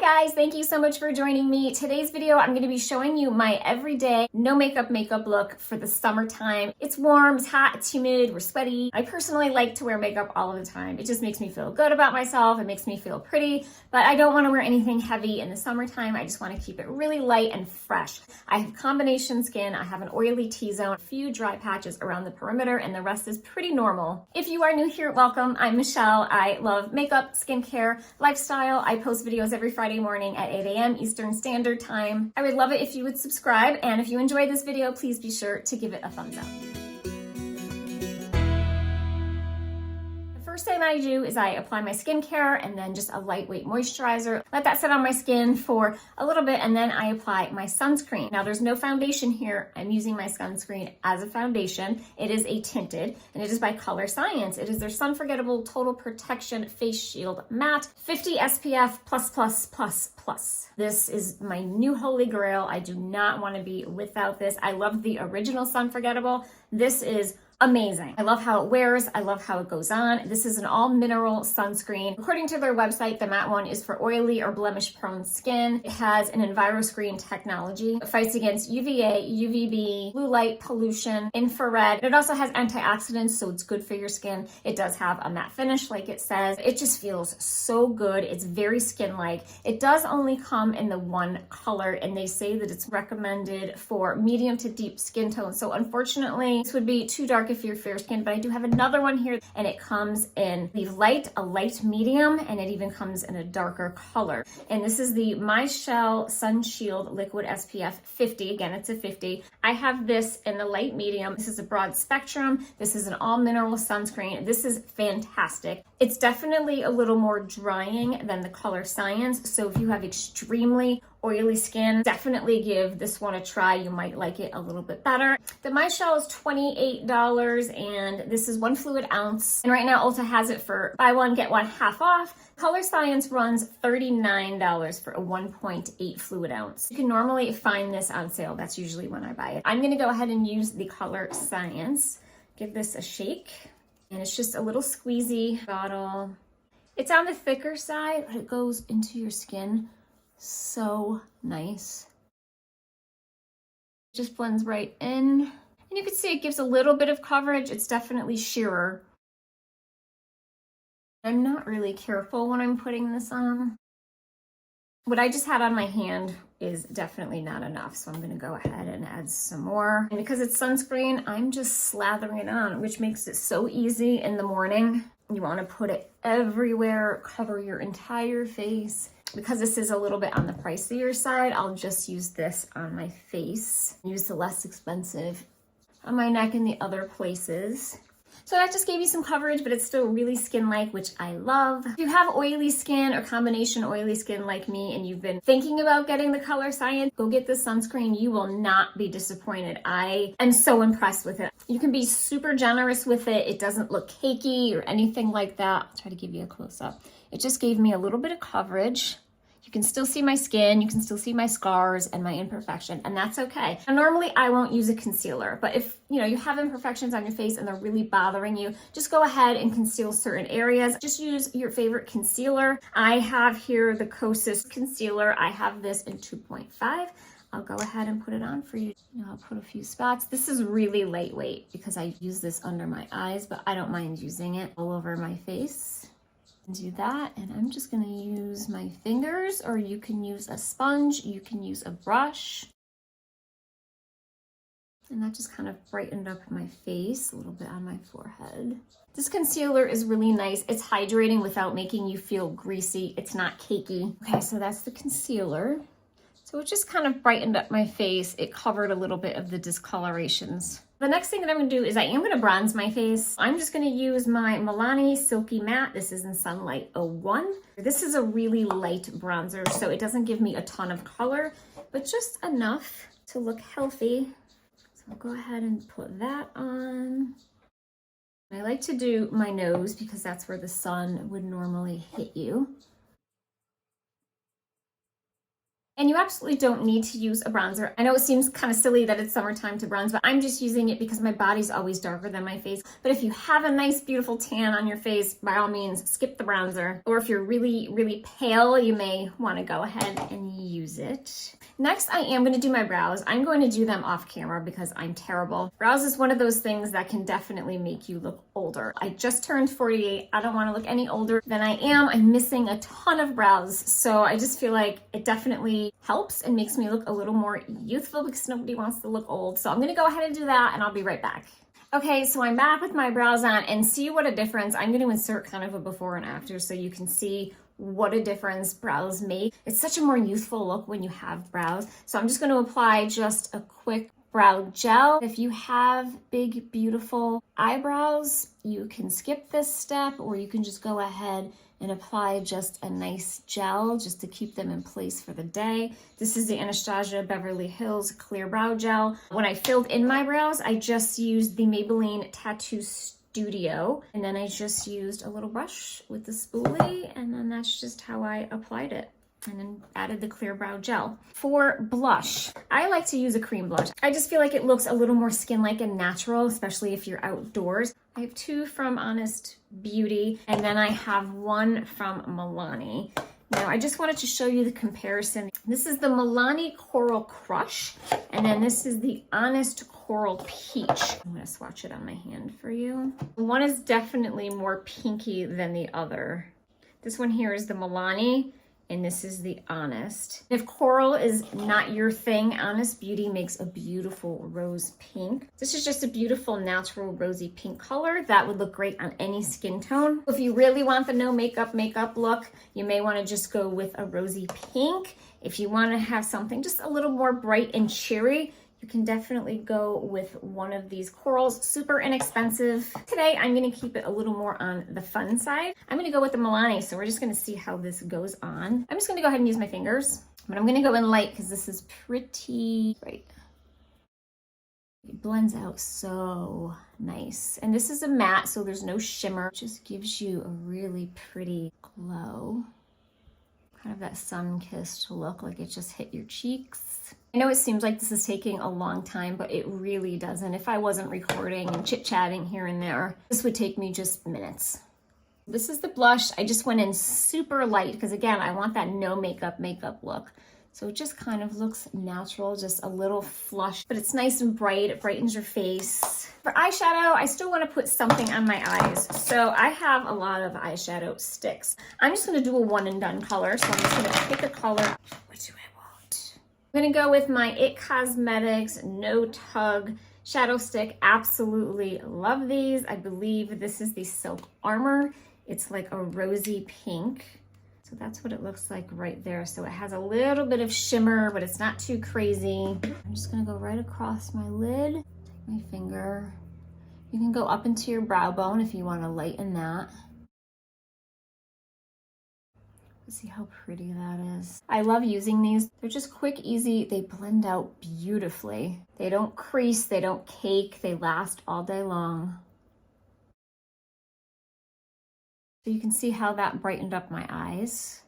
guys, thank you so much for joining me. Today's video, I'm going to be showing you my everyday no makeup look for the summertime. It's warm, it's hot, it's humid, we're sweaty. I personally like to wear makeup all of the time. It just makes me feel good about myself. It makes me feel pretty, but I don't want to wear anything heavy in the summertime. I just want to keep it really light and fresh. I have combination skin. I have an oily T-zone, a few dry patches around the perimeter, and the rest is pretty normal. If you are new here, welcome. I'm Michelle. I love makeup, skincare, lifestyle. I post videos every Friday morning at 8 a.m. Eastern Standard Time. I would love it if you would subscribe, and if you enjoyed this video, please be sure to give it a thumbs up. First thing I do is I apply my skincare and then just a lightweight moisturizer. Let that sit on my skin for a little bit, and then I apply my sunscreen. Now there's no foundation here. I'm using my sunscreen as a foundation. It is a tinted, and it is by COLORSCIENCE. It is their Sun Forgettable Total Protection Face Shield Matte, 50 SPF plus. This is my new holy grail. I do not want to be without this. I love the original Sun Forgettable. This is amazing. I love how it wears. I love how it goes on. This is an all mineral sunscreen. According to their website, the matte one is for oily or blemish prone skin. It has an EnviroScreen technology. It fights against UVA, UVB, blue light pollution, infrared. It also has antioxidants, so it's good for your skin. It does have a matte finish, like it says. It just feels so good. It's very skin-like. It does only come in the one color, and they say that it's recommended for medium to deep skin tone. So unfortunately, this would be too dark if you're fair skinned, but I do have another one here, and it comes in the light, a light medium, and it even comes in a darker color. And this is the MYCHELLE Sun Shield Liquid SPF 50. Again, it's a 50. I have this in the light medium. This is a broad spectrum. This is an all mineral sunscreen. This is fantastic. It's definitely a little more drying than the COLORSCIENCE. So if you have extremely oily skin, definitely give this one a try. You might like it a little bit better. The MYCHELLE is $28, and this is 1 fluid ounce. And right now Ulta has it for buy one, get one half off. COLORSCIENCE runs $39 for a 1.8 fluid ounce. You can normally find this on sale. That's usually when I buy it. I'm gonna go ahead and use the COLORSCIENCE. Give this a shake. And it's just a little squeezy bottle. It's on the thicker side, but it goes into your skin so nice. It just blends right in. And you can see it gives a little bit of coverage. It's definitely sheerer. I'm not really careful when I'm putting this on. What I just had on my hand is definitely not enough, so I'm gonna go ahead and add some more. And because it's sunscreen, I'm just slathering it on, which makes it so easy in the morning. You wanna put it everywhere, cover your entire face. Because this is a little bit on the pricier side, I'll just use this on my face. Use the less expensive on my neck and the other places. So that just gave you some coverage, but it's still really skin-like, which I love. If you have oily skin or combination oily skin like me, and you've been thinking about getting the COLORSCIENCE, go get this sunscreen. You will not be disappointed. I am so impressed with it. You can be super generous with it. It doesn't look cakey or anything like that. I'll try to give you a close-up. It just gave me a little bit of coverage. You can still see my skin, you can still see my scars and my imperfection, and that's okay. And normally I won't use a concealer, but if you have imperfections on your face and they're really bothering you, just go ahead and conceal certain areas. Just use your favorite concealer. I have here the Kosas concealer. I have this in 2.5. I'll go ahead and put it on for you. I'll put a few spots. This is really lightweight because I use this under my eyes, but I don't mind using it all over my face. Do that, and I'm just going to use my fingers, or you can use a sponge, you can use a brush. And that just kind of brightened up my face, a little bit on my forehead. This concealer is really nice. It's hydrating without making you feel greasy. It's not cakey. Okay, so that's the concealer. So it just kind of brightened up my face. It covered a little bit of the discolorations. The next thing that I'm gonna do is I am gonna bronze my face. I'm just gonna use my MILANI Silky Matte. This is in Sunlight 01. This is a really light bronzer, so it doesn't give me a ton of color, but just enough to look healthy. So I'll go ahead and put that on. I like to do my nose because that's where the sun would normally hit you. And you absolutely don't need to use a bronzer. I know it seems kind of silly that it's summertime to bronze, but I'm just using it because my body's always darker than my face. But if you have a nice, beautiful tan on your face, by all means, skip the bronzer. Or if you're really, really pale, you may want to go ahead and use it. Next, I am going to do my brows. I'm going to do them off camera because I'm terrible. Brows is one of those things that can definitely make you look older. I just turned 48. I don't want to look any older than I am. I'm missing a ton of brows. So I just feel like it definitely helps and makes me look a little more youthful because nobody wants to look old. So I'm going to go ahead and do that and I'll be right back. Okay, so I'm back with my brows on, and see what a difference. I'm going to insert kind of a before and after so you can see what a difference brows make. It's such a more youthful look when you have brows. So I'm just going to apply just a quick brow gel. If you have big, beautiful eyebrows, you can skip this step, or you can just go ahead and apply just a nice gel just to keep them in place for the day. This is the Anastasia Beverly Hills Clear Brow Gel. When I filled in my brows, I just used the Maybelline Tattoo Studio, and then I just used a little brush with the spoolie, and then that's just how I applied it. And then added the clear brow gel. For blush, I like to use a cream blush. I just feel like it looks a little more skin-like and natural, especially if you're outdoors. I have two from Honest Beauty, and then I have one from MILANI. Now, I just wanted to show you the comparison. This is the MILANI Coral Crush, and then this is the Honest Coral Peach. I'm gonna swatch it on my hand for you. One is definitely more pinky than the other. This one here is the MILANI, and this is the Honest. If coral is not your thing, Honest Beauty makes a beautiful rose pink. This is just a beautiful natural rosy pink color that would look great on any skin tone. If you really want the no makeup look, you may want to just go with a rosy pink. If you want to have something just a little more bright and cheery, you can definitely go with one of these corals. Super inexpensive. Today, I'm gonna keep it a little more on the fun side. I'm gonna go with the MILANI, so we're just gonna see how this goes on. I'm just gonna go ahead and use my fingers, but I'm gonna go in light because this is pretty bright. It blends out so nice. And this is a matte, so there's no shimmer. It just gives you a really pretty glow. Kind of that sun-kissed look, like it just hit your cheeks. I know it seems like this is taking a long time, but it really doesn't. If I wasn't recording and chit-chatting here and there, this would take me just minutes. This is the blush. I just went in super light because, again, I want that no makeup look. So it just kind of looks natural, just a little flush, but it's nice and bright. It brightens your face. For eyeshadow, I still want to put something on my eyes. So I have a lot of eyeshadow sticks. I'm just going to do a one and done color. So I'm just going to pick a color. What do I want? I'm going to go with my IT Cosmetics No Tug Shadow Stick. Absolutely love these. I believe this is the Silk Armor. It's like a rosy pink. So that's what it looks like right there. So it has a little bit of shimmer, but it's not too crazy. I'm just gonna go right across my lid. Take my finger. You can go up into your brow bone if you wanna lighten that. See how pretty that is. I love using these. They're just quick, easy. They blend out beautifully. They don't crease, they don't cake. They last all day long. So you can see how that brightened up my eyes.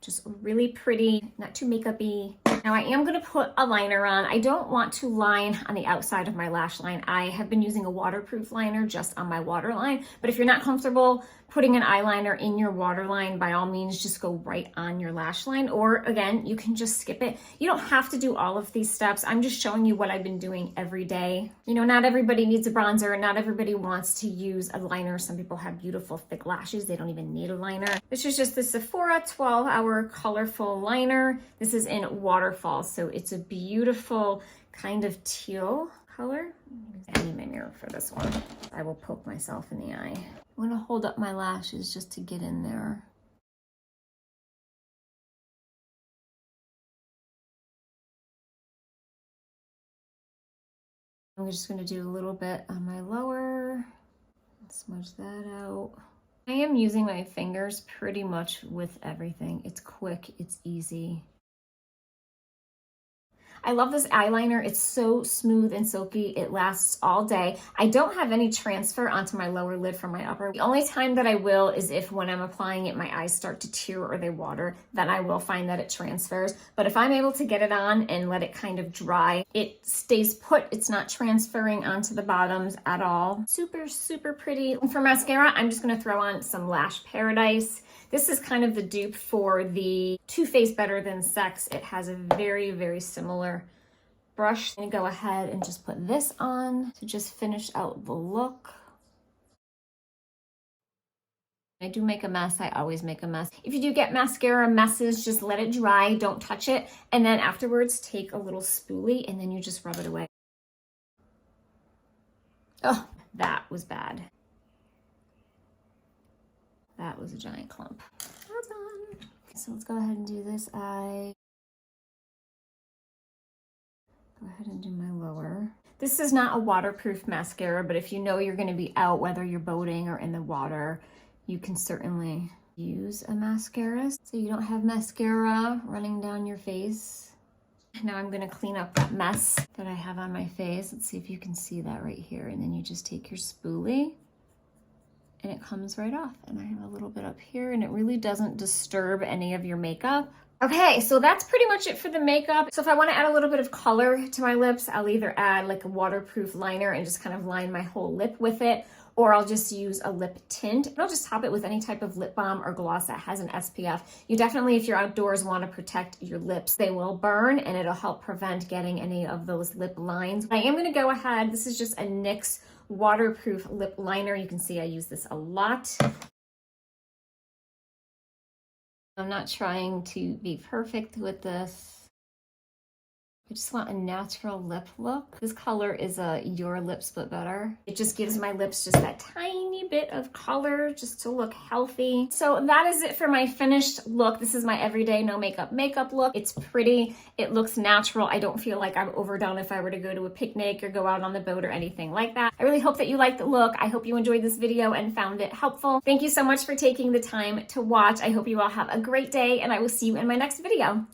Just really pretty, not too makeup-y. Now I am gonna put a liner on. I don't want to line on the outside of my lash line. I have been using a waterproof liner just on my waterline, but if you're not comfortable putting an eyeliner in your waterline, by all means, just go right on your lash line, or again, you can just skip it. You don't have to do all of these steps. I'm just showing you what I've been doing every day. You know, not everybody needs a bronzer, and not everybody wants to use a liner. Some people have beautiful thick lashes. They don't even need a liner. This is just the Sephora 12-hour colorful liner. This is in Waterfall, so it's a beautiful kind of teal color. I need my mirror for this one. I will poke myself in the eye. I'm gonna hold up my lashes just to get in there. I'm just gonna do a little bit on my lower, smudge that out. I am using my fingers pretty much with everything. It's quick, it's easy. I love this eyeliner. It's so smooth and silky. It lasts all day. I don't have any transfer onto my lower lid from my upper. The only time that I will is if when I'm applying it, my eyes start to tear or they water, then I will find that it transfers. But if I'm able to get it on and let it kind of dry, it stays put. It's not transferring onto the bottoms at all. Super, super pretty. And for mascara, I'm just gonna throw on some Lash Paradise. This is kind of the dupe for the Too Faced Better Than Sex. It has a very, very similar brush. I'm gonna go ahead and just put this on to just finish out the look. I do make a mess. I always make a mess. If you do get mascara messes, just let it dry. Don't touch it. And then afterwards, take a little spoolie and then you just rub it away. Oh, that was bad. That was a giant clump. Well done. So let's go ahead and do this eye. Go ahead and do my lower. This is not a waterproof mascara, but if you know you're going to be out, whether you're boating or in the water, you can certainly use a mascara so you don't have mascara running down your face. Now I'm going to clean up that mess that I have on my face. Let's see if you can see that right here. And then you just take your spoolie and it comes right off. And I have a little bit up here and it really doesn't disturb any of your makeup. Okay, so that's pretty much it for the makeup. So if I want to add a little bit of color to my lips, I'll either add like a waterproof liner and just kind of line my whole lip with it, or I'll just use a lip tint. And I'll just top it with any type of lip balm or gloss that has an SPF. You definitely, if you're outdoors, want to protect your lips. They will burn and it'll help prevent getting any of those lip lines. I am going to go ahead, this is just a NYX waterproof lip liner. You can see I use this a lot. I'm not trying to be perfect with this. I just want a natural lip look. This color is a Your Lips But Better. It just gives my lips just that tiny bit of color just to look healthy. So that is it for my finished look. This is my everyday no makeup look. It's pretty. It looks natural. I don't feel like I'm overdone if I were to go to a picnic or go out on the boat or anything like that. I really hope that you liked the look. I hope you enjoyed this video and found it helpful. Thank you so much for taking the time to watch. I hope you all have a great day and I will see you in my next video.